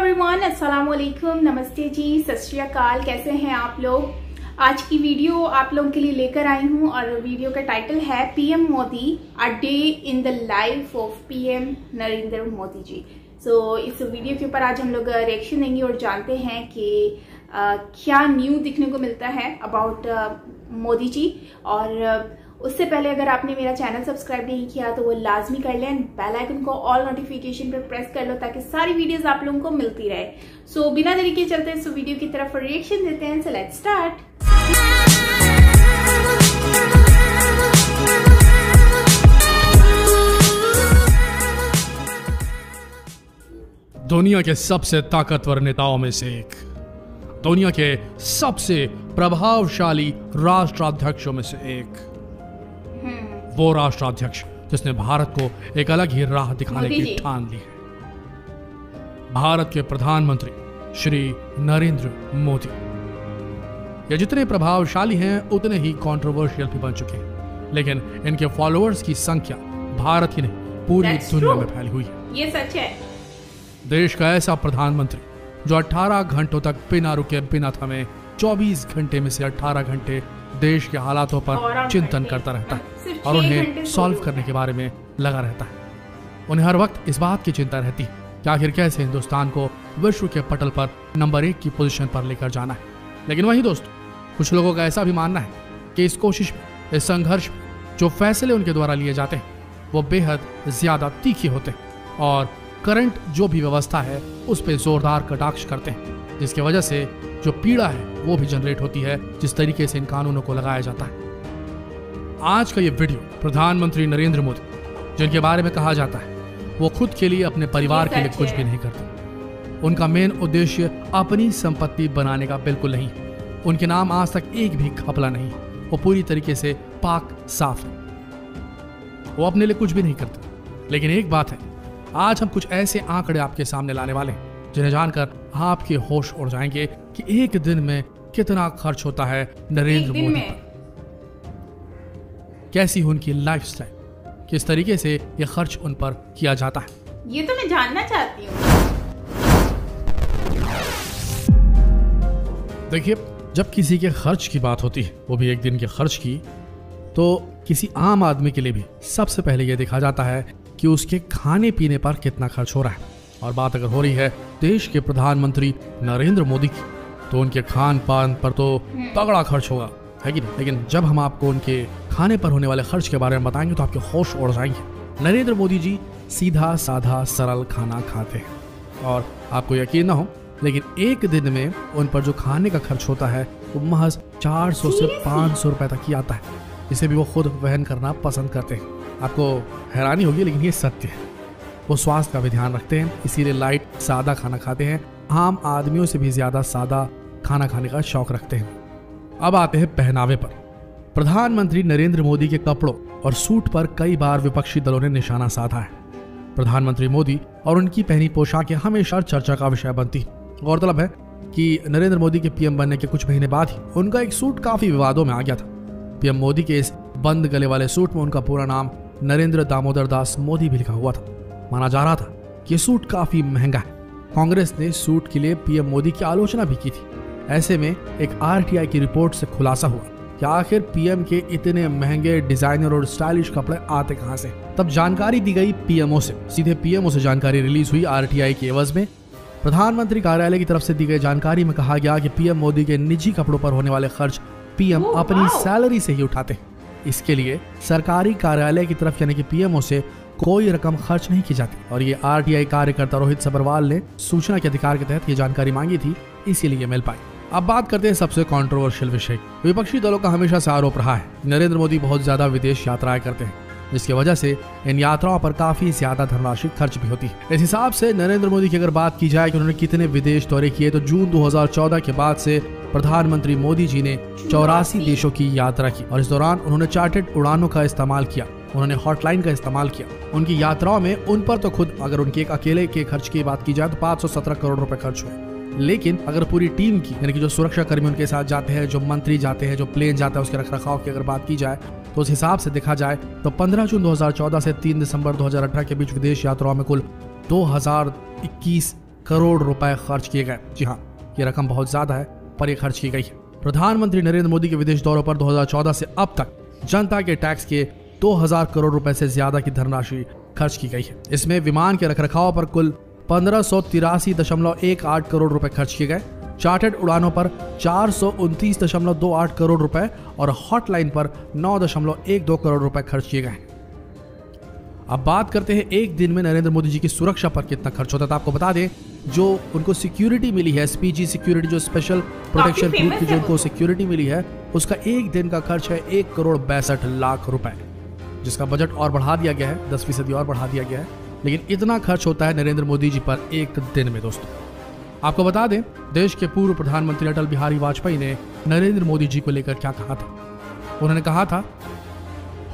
Everyone, अस्सलाम वालेकुम, नमस्ते जी, सत श्री अकाल। कैसे हैं आप लोग? आज की वीडियो आप लोगों के लिए लेकर आई हूं और वीडियो का टाइटल है PM Modi, a day in the life of PM Narendra Modi ji. इस वीडियो के ऊपर आज हम लोग रिएक्शन देंगे और जानते हैं कि क्या न्यू दिखने को मिलता है अबाउट मोदी जी। और उससे पहले अगर आपने मेरा चैनल सब्सक्राइब नहीं किया तो वो लाजमी कर लें, बेल आइकन को ऑल नोटिफिकेशन पर प्रेस कर लो ताकि सारी वीडियोस आप लोगों को मिलती रहे। बिना देरी के चलते हैं वीडियो की तरफ रिएक्शन देते हैं। Let's start. दुनिया के सबसे ताकतवर नेताओं में से एक, दुनिया के सबसे प्रभावशाली राष्ट्राध्यक्षों में से एक, वो राष्ट्राध्यक्ष जिसने भारत को एक अलग ही राह दिखाने की ठान ली है, भारत के प्रधानमंत्री श्री नरेंद्र मोदी। ये जितने प्रभावशाली हैं उतने ही कंट्रोवर्शियल भी बन चुके हैं, लेकिन इनके फॉलोअर्स की संख्या भारत ही नहीं पूरी दुनिया में फैली हुई है। ये सच है। देश का ऐसा प्रधानमंत्री जो 18 घंटों तक बिना रुके बिना थमे 24 घंटे में से 18 घंटे देश के हालातों पर चिंतन करता रहता है और उन्हें सॉल्व करने के बारे में लगा रहता है। उन्हें हर वक्त इस बात की चिंता रहती है कि आखिर कैसे हिंदुस्तान को विश्व के पटल पर नंबर 1 की पोजीशन पर लेकर जाना है। लेकिन वहीं दोस्तों, कुछ लोगों का ऐसा भी मानना है कि इस कोशिश में, इस संघर्ष में जो फैसले उनके द्वारा लिए जाते हैं वो बेहद ज्यादा तीखे होते हैं और करंट जो भी व्यवस्था है उस पर जोरदार कटाक्ष करते हैं, जिसकी वजह से जो पीड़ा है वो भी जनरेट होती है जिस तरीके से इन कानूनों को लगाया जाता है। आज का ये वीडियो प्रधानमंत्री नरेंद्र मोदी, जिनके बारे में कहा जाता है वो खुद के लिए, अपने परिवार के लिए कुछ भी नहीं करते। उनका मेन उद्देश्य अपनी संपत्ति बनाने का बिल्कुल नहीं। उनके नाम आज तक एक भी घपला नहीं। वो पूरी तरीके से पाक साफ है। वो अपने लिए कुछ भी नहीं करते। लेकिन एक बात है, आज हम कुछ ऐसे आंकड़े आपके सामने लाने वाले हैं जिन्हें जानकर आपके होश उड़ जाएंगे कि एक दिन में कितना खर्च होता है नरेंद्र मोदी पर, कैसी उनकी लाइफस्टाइल, किस तरीके से ये खर्च उन पर किया जाता है। ये तो मैं जानना चाहती हूँ। देखिए, जब किसी के खर्च की बात होती है, वो भी एक दिन के खर्च की, तो किसी आम आदमी के लिए भी सबसे पहले ये देखा जाता है कि उसके खाने पीने पर कितना खर्च हो रहा है। और बात अगर हो रही है देश के प्रधानमंत्री नरेंद्र मोदी की, तो उनके खान पान पर तो तगड़ा खर्च होगा, है कि नहीं? लेकिन जब हम आपको उनके खाने पर होने वाले खर्च के बारे में बताएंगे तो आपके होश उड़ जाएंगे। नरेंद्र मोदी जी सीधा साधा सरल खाना खाते हैं और आपको यकीन ना हो, लेकिन एक दिन में उन पर जो खाने का खर्च होता है वो महज 400 से 500 रुपए तक ही आता है, जिसे भी वो खुद वहन करना पसंद करते हैं। आपको हैरानी होगी, लेकिन ये सत्य है। वो स्वास्थ्य का भी ध्यान रखते हैं, इसीलिए लाइट सादा खाना खाते हैं। आम आदमियों से भी ज्यादा सादा खाना खाने का शौक रखते हैं। अब आते हैं पहनावे पर। प्रधानमंत्री नरेंद्र मोदी के कपड़ों और सूट पर कई बार विपक्षी दलों ने निशाना साधा है। प्रधानमंत्री मोदी और उनकी पहनी पोशाकें हमेशा चर्चा का विषय बनती है। गौरतलब है कि नरेंद्र मोदी के पीएम बनने के कुछ महीने बाद ही उनका एक सूट काफी विवादों में आ गया था। पीएम मोदी के इस बंद गले वाले सूट में उनका पूरा नाम नरेंद्र दामोदर दास मोदी भी लिखा हुआ था। माना जा रहा था कि ये सूट काफी महंगा है। कांग्रेस ने सूट के लिए पीएम मोदी की आलोचना भी की थी। ऐसे में एक आरटीआई की रिपोर्ट से खुलासा हुआ कि आखिर पीएम के इतने महंगे डिजाइनर और स्टाइलिश कपड़े आते कहां से। तब जानकारी दी गई पीएमओ से, सीधे पीएमओ से जानकारी रिलीज हुई आरटीआई के एवज में। प्रधानमंत्री कार्यालय की तरफ से दी गई जानकारी में कहा गया कि पीएम मोदी के निजी कपड़ों पर होने वाले खर्च पीएम अपनी सैलरी से ही उठाते हैं। इसके लिए सरकारी कार्यालय की तरफ यानी कि पीएमओ से कोई रकम खर्च नहीं की जाती। और ये आरटीआई कार्यकर्ता रोहित सब्बरवाल ने सूचना के अधिकार के तहत ये जानकारी मांगी थी, इसीलिए मिल पाई। अब बात करते हैं सबसे कंट्रोवर्शियल विषय। विपक्षी दलों का हमेशा से आरोप रहा है नरेंद्र मोदी बहुत ज्यादा विदेश यात्राएं करते हैं, जिसकी वजह से इन यात्राओं पर काफी ज्यादा धनराशि खर्च भी होती है। इस हिसाब से नरेंद्र मोदी की अगर बात की जाए कि उन्होंने कितने विदेश दौरे किए, तो जून 2014 के बाद से प्रधानमंत्री मोदी जी ने 84 देशों की यात्रा की और इस दौरान उन्होंने चार्टर्ड उड़ानों का इस्तेमाल किया, उन्होंने हॉटलाइन का इस्तेमाल किया। उनकी यात्राओं में उन पर तो खुद अगर उनके एक अकेले के खर्च की बात की जाए तो 517 करोड़ रुपए खर्च हुए। लेकिन अगर पूरी टीम की यानी कि जो सुरक्षा कर्मी उनके साथ जाते हैं, जो मंत्री जाते हैं, जो प्लेन जाता है, उसके रखरखाव की अगर बात की जाए तो उस हिसाब से देखा जाए तो 15 जून 2014 से 3 दिसंबर 2018 के बीच विदेश यात्राओं में कुल 2021 करोड़ रुपए खर्च किए गए। जी हाँ, ये रकम बहुत ज्यादा है, पर यह खर्च की गई है। प्रधानमंत्री नरेंद्र मोदी के विदेश दौरों पर 2014 से अब तक जनता के टैक्स के 2000 करोड़ रुपए से ज्यादा की धनराशि खर्च की गई है। इसमें विमान के रखरखाव पर कुल 1583.18 करोड़ रुपए खर्च किए गए, चार्टर्ड उड़ानों पर 429.28 करोड़ रुपए और हॉटलाइन पर 9.12 करोड़ रुपए खर्च किए गए। अब बात करते हैं एक दिन में नरेंद्र मोदी जी की सुरक्षा पर कितना खर्च होता था। आपको बता दें, जो उनको सिक्योरिटी मिली है, एसपीजी सिक्योरिटी, जो स्पेशल प्रोटेक्शन ग्रुप की जो उनको सिक्योरिटी मिली है, उसका एक दिन का खर्च है 1,62,00,000 रुपए, जिसका बजट और बढ़ा दिया गया है, 10% और बढ़ा दिया गया है। लेकिन इतना खर्च होता है नरेंद्र मोदी जी पर एक दिन में। दोस्तों, आपको बता दें, देश के पूर्व प्रधानमंत्री अटल बिहारी वाजपेयी ने नरेंद्र मोदी जी को लेकर क्या कहा था। उन्होंने कहा था,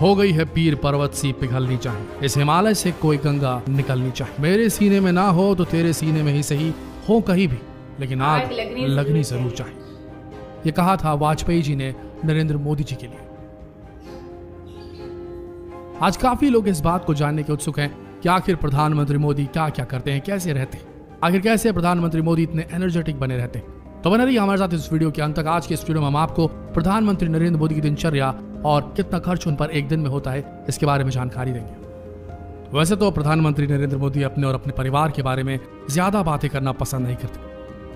हो गई है पीर पर्वत सी पिघलनी चाहिए, इस हिमालय से कोई गंगा निकलनी चाहिए, मेरे सीने में ना हो तो तेरे सीने में ही सही हो कहीं भी, लेकिन आग लगनी जरूर चाहिए। ये कहा था वाजपेयी जी ने नरेंद्र मोदी जी के लिए। आज काफी लोग इस बात को जानने के उत्सुक हैं कि आखिर प्रधानमंत्री मोदी क्या क्या करते हैं, कैसे रहते हैं, आखिर कैसे प्रधानमंत्री मोदी इतने एनर्जेटिक बने रहते हैं। तो बने रहिए हमारे साथ इस वीडियो के अंत तक। आज के इस वीडियो में हम आपको प्रधानमंत्री नरेंद्र मोदी की दिनचर्या और कितना खर्च उन पर एक दिन में होता है, इसके बारे में जानकारी देंगे। वैसे तो प्रधानमंत्री नरेंद्र मोदी अपने और अपने परिवार के बारे में ज्यादा बातें करना पसंद नहीं करते,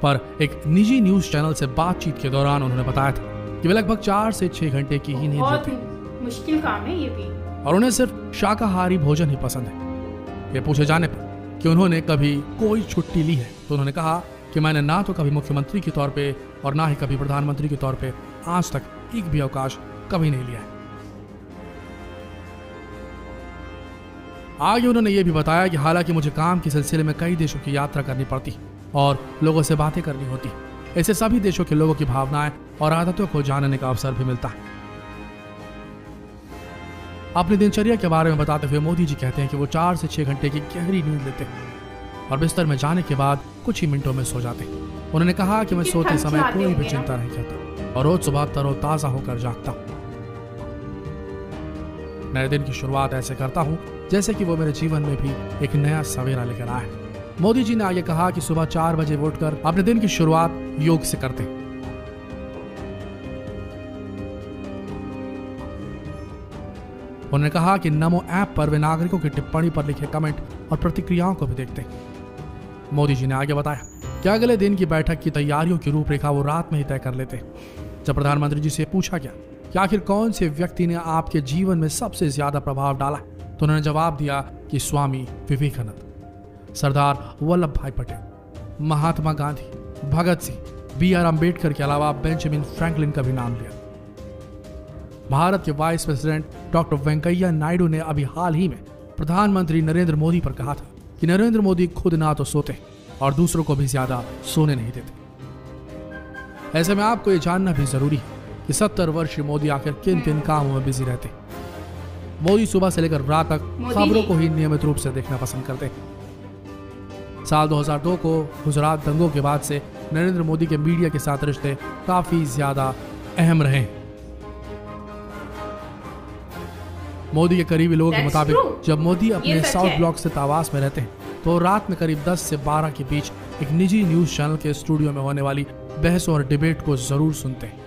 पर एक निजी न्यूज चैनल से बातचीत के दौरान उन्होंने बताया था कि वे लगभग 4 से 6 घंटे की ही नींद लेते हैं। मुश्किल काम है ये भी। और उन्हें सिर्फ शाकाहारी भोजन ही पसंद है। ये पूछे जाने पर कि उन्होंने कभी कोई छुट्टी ली है, तो उन्होंने कहा कि मैंने ना तो कभी मुख्यमंत्री के तौर पे और ना ही कभी प्रधानमंत्री के तौर पे आज तक एक भी अवकाश कभी नहीं लिया है। आगे उन्होंने ये भी बताया कि हालांकि मुझे काम के सिलसिले में कई देशों की यात्रा करनी पड़ती और लोगों से बातें करनी होती, ऐसे सभी देशों के लोगों की भावनाएं और आदतों को जानने का अवसर भी मिलता है। अपनी दिनचर्या के बारे में बताते हुए मोदी जी कहते हैं कि वो 4 से 6 घंटे की गहरी नींद लेते हैं और बिस्तर में जाने के बाद कुछ ही मिनटों में सो जाते हैं। उन्होंने कहा कि मैं सोते समय कोई भी चिंता नहीं करता और रोज सुबह तरोताजा होकर जागता हूँ। नए दिन की शुरुआत ऐसे करता हूँ जैसे कि वो मेरे जीवन में भी एक नया सवेरा लेकर आए। मोदी जी ने आगे कहा कि सुबह 4 बजे उठकर अपने दिन की शुरुआत योग से करते हैं। उन्होंने कहा कि नमो ऐप पर वे नागरिकों की टिप्पणी पर लिखे कमेंट और प्रतिक्रियाओं को भी देखते हैं। मोदी जी ने आगे बताया कि अगले दिन की बैठक की तैयारियों की रूपरेखा वो रात में ही तय कर लेते हैं। जब प्रधानमंत्री जी से पूछा गया कि आखिर कौन से व्यक्ति ने आपके जीवन में सबसे ज्यादा प्रभाव डाला, तो उन्होंने जवाब दिया कि स्वामी विवेकानंद, सरदार वल्लभ भाई पटेल, महात्मा गांधी, भगत सिंह, BR अम्बेडकर के अलावा बेंजामिन फ्रैंकलिन का भी नाम लिया। भारत के vice president doctor Venkaiah Naidu ने अभी हाल ही में प्रधानमंत्री नरेंद्र मोदी पर कहा था कि नरेंद्र मोदी खुद ना तो सोते और दूसरों को भी ज्यादा सोने नहीं देते। ऐसे में आपको ये जानना भी जरूरी है कि 70 वर्षीय मोदी आखिर किन किन कामों में बिजी रहते। मोदी सुबह से लेकर रात तक खबरों को ही नियमित रूप से देखना पसंद करते। साल 2002 को गुजरात दंगों के बाद से नरेंद्र मोदी के मीडिया के साथ रिश्ते काफी ज्यादा अहम रहे। मोदी के करीबी लोगों के मुताबिक जब मोदी अपने साउथ ब्लॉक स्थित आवास में रहते हैं तो रात में करीब 10 से 12 के बीच एक निजी न्यूज चैनल के स्टूडियो में होने वाली बहस और डिबेट को जरूर सुनते हैं।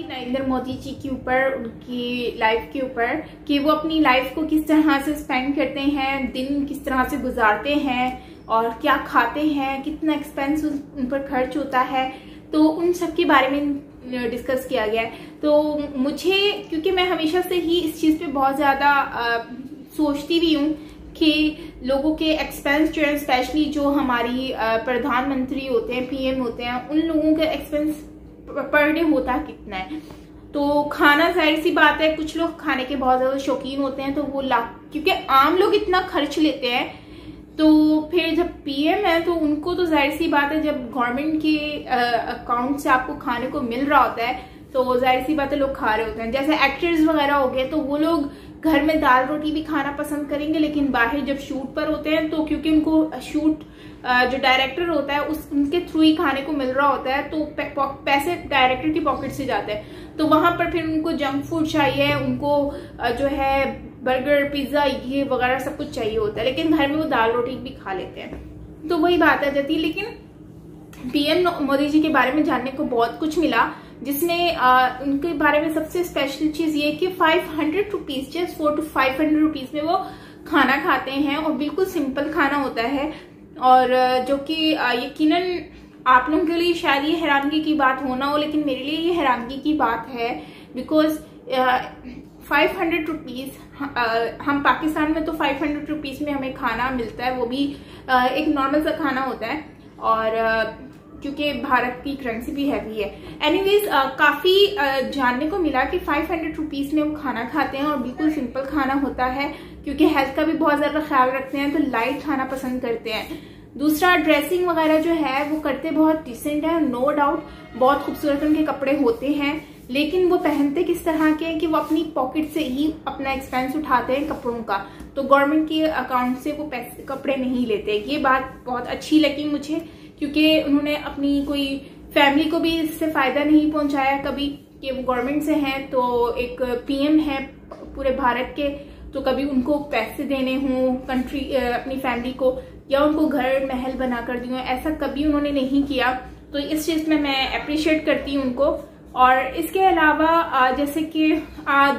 नरेंद्र मोदी जी के ऊपर, उनकी लाइफ के ऊपर, कि वो अपनी लाइफ को किस तरह से स्पेंड करते हैं, दिन किस तरह से गुजारते हैं और क्या खाते हैं, कितना एक्सपेंस उन पर खर्च होता है, तो उन सब के बारे में डिस्कस किया गया है। तो मुझे, क्योंकि मैं हमेशा से ही इस चीज़ पे बहुत ज़्यादा सोचती भी हूँ कि लोगों के एक्सपेंस जो है, स्पेशली जो हमारी प्रधानमंत्री होते हैं, PM होते हैं, उन लोगों का एक्सपेंस पर डे होता कितना है। तो खाना, जाहिर सी बात है, कुछ लोग खाने के बहुत ज़्यादा शौकीन होते हैं, तो वो क्योंकि आम लोग इतना खर्च लेते हैं, तो फिर जब PM है तो उनको तो जाहिर सी बात है, जब गवर्नमेंट के अकाउंट से आपको खाने को मिल रहा होता है तो जाहिर सी बात है लोग खा रहे होते हैं। जैसे एक्टर्स वगैरह हो गए, तो वो लोग घर में दाल रोटी भी खाना पसंद करेंगे, लेकिन बाहर जब शूट पर होते हैं तो क्योंकि उनको शूट जो डायरेक्टर होता है उनके थ्रू ही खाने को मिल रहा होता है, तो पैसे डायरेक्टर की पॉकेट से जाते हैं, तो वहां पर फिर उनको जंक फूड चाहिए, उनको जो है बर्गर, पिज्जा, ये वगैरह सब कुछ चाहिए होता है, लेकिन घर में वो दाल रोटी भी खा लेते हैं। तो वही बात आ जाती है। लेकिन पीएम मोदी जी के बारे में जानने को बहुत कुछ मिला, जिसमें उनके बारे में सबसे स्पेशल चीज ये कि 500 रुपीज, जस्ट 400 to 500 रुपीज में वो खाना खाते हैं और बिल्कुल सिंपल खाना होता है। और जो कि यकीनन आप लोगों के लिए शायद ये हैरानगी की बात हो ना हो, लेकिन मेरे लिए ये हैरानगी की बात है। बिकॉज 500 रुपीज, हम पाकिस्तान में तो 500 रुपीज में हमें खाना मिलता है, वो भी एक नॉर्मल सा खाना होता है, और क्योंकि भारत की करेंसी भी हैवी है। एनीवेज काफी जानने को मिला कि 500 रुपीज में वो खाना खाते हैं और बिल्कुल सिंपल खाना होता है, क्योंकि हेल्थ का भी बहुत ज्यादा ख्याल रखते हैं, तो लाइट खाना पसंद करते हैं। दूसरा, ड्रेसिंग वगैरह जो है वो करते बहुत डिसेंट है, नो डाउट बहुत खूबसूरत उनके कपड़े होते हैं, लेकिन वो पहनते किस तरह के हैं कि वो अपनी पॉकेट से ही अपना एक्सपेंस उठाते हैं कपड़ों का, तो गवर्नमेंट के अकाउंट से वो पैसे कपड़े नहीं लेते। ये बात बहुत अच्छी लगी मुझे, क्योंकि उन्होंने अपनी कोई फैमिली को भी इससे फायदा नहीं पहुंचाया कभी कि वो गवर्नमेंट से हैं, तो एक पीएम है पूरे भारत के, तो कभी उनको पैसे देने हों कंट्री अपनी फैमिली को, या उनको घर महल बना कर दी हो, ऐसा कभी उन्होंने नहीं किया। तो इस चीज में मैं अप्रिशिएट करती हूँ उनको। और इसके अलावा जैसे कि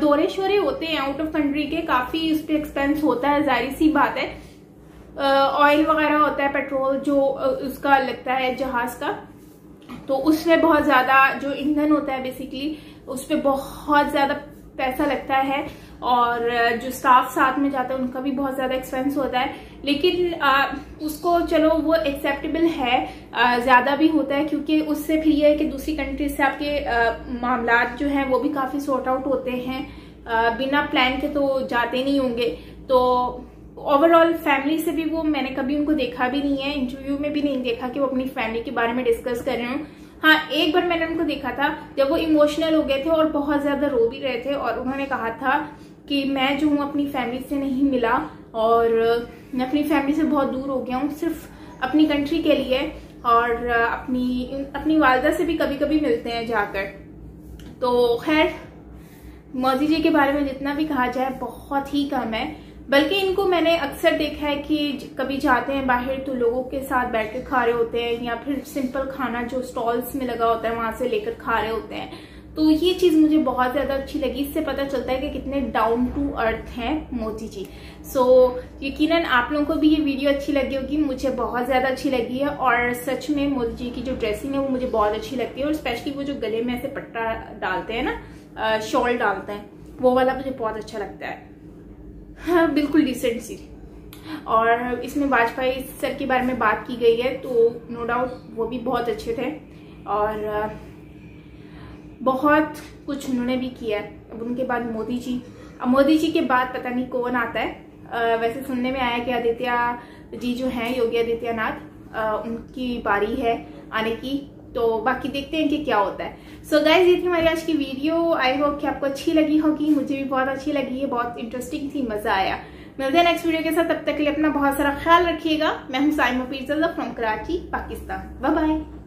दौरे शोरे होते हैं आउट ऑफ कंट्री के, काफी उस पर एक्सपेंस होता है, जाहिर सी बात है। ऑयल वगैरह होता है, पेट्रोल जो उसका लगता है जहाज का, तो उसमें बहुत ज्यादा जो ईंधन होता है बेसिकली उस पर बहुत ज्यादा पैसा लगता है, और जो स्टाफ साथ में जाता है उनका भी बहुत ज्यादा एक्सपेंस होता है। लेकिन उसको चलो वो एक्सेप्टेबल है, ज्यादा भी होता है, क्योंकि उससे फिर ये है कि दूसरी कंट्री से आपके मामलात जो हैं वो भी काफी सॉर्ट आउट होते हैं, बिना प्लान के तो जाते नहीं होंगे। तो ओवरऑल फैमिली से भी वो मैंने कभी उनको देखा भी नहीं है, इंटरव्यू में भी नहीं देखा कि वो अपनी फैमिली के बारे में डिस्कस कर रहे हो। हाँ, एक बार मैंने उनको देखा था जब वो इमोशनल हो गए थे और बहुत ज्यादा रो भी रहे थे, और उन्होंने कहा था कि मैं जो हूँ अपनी फैमिली से नहीं मिला, और मैं अपनी फैमिली से बहुत दूर हो गया हूँ सिर्फ अपनी कंट्री के लिए, और अपनी वालदा से भी कभी कभी मिलते हैं जाकर। तो खैर, मोदी जी के बारे में जितना भी कहा जाए बहुत ही कम है, बल्कि इनको मैंने अक्सर देखा है कि कभी जाते हैं बाहर तो लोगों के साथ बैठ के खा रहे होते हैं, या फिर सिंपल खाना जो स्टॉल्स में लगा होता है वहां से लेकर खा रहे होते हैं। तो ये चीज मुझे बहुत ज्यादा अच्छी लगी, इससे पता चलता है कि कितने डाउन टू अर्थ हैं मोदी जी। सो यकीनन आप लोगों को भी ये वीडियो अच्छी लगी होगी, मुझे बहुत ज्यादा अच्छी लगी है। और सच में मोदी जी की जो ड्रेसिंग है वो मुझे बहुत अच्छी लगती है, और स्पेशली वो जो गले में ऐसे पट्टा डालते हैं ना, शॉल डालते हैं, वो वाला मुझे बहुत अच्छा लगता है। हाँ, बिल्कुल डिसेंट सी। और इसमें वाजपेयी सर के बारे में बात की गई है, तो नो डाउट वो भी बहुत अच्छे थे, और बहुत कुछ उन्होंने भी किया। अब उनके बाद मोदी जी, अब मोदी जी के बाद पता नहीं कौन आता है। वैसे सुनने में आया कि आदित्य जी जो हैं, योगी आदित्यनाथ, उनकी बारी है आने की, तो बाकी देखते हैं कि क्या होता है। सो गाइज, ये थी हमारी आज की वीडियो। आई होप कि आपको अच्छी लगी होगी, मुझे भी बहुत अच्छी लगी है, बहुत इंटरेस्टिंग थी, मजा आया। मिलते हैं नेक्स्ट वीडियो के साथ, तब तक के लिए अपना बहुत सारा ख्याल रखिएगा। मैं हूं Saima Pirzada from Karachi, Pakistan. Bye bye.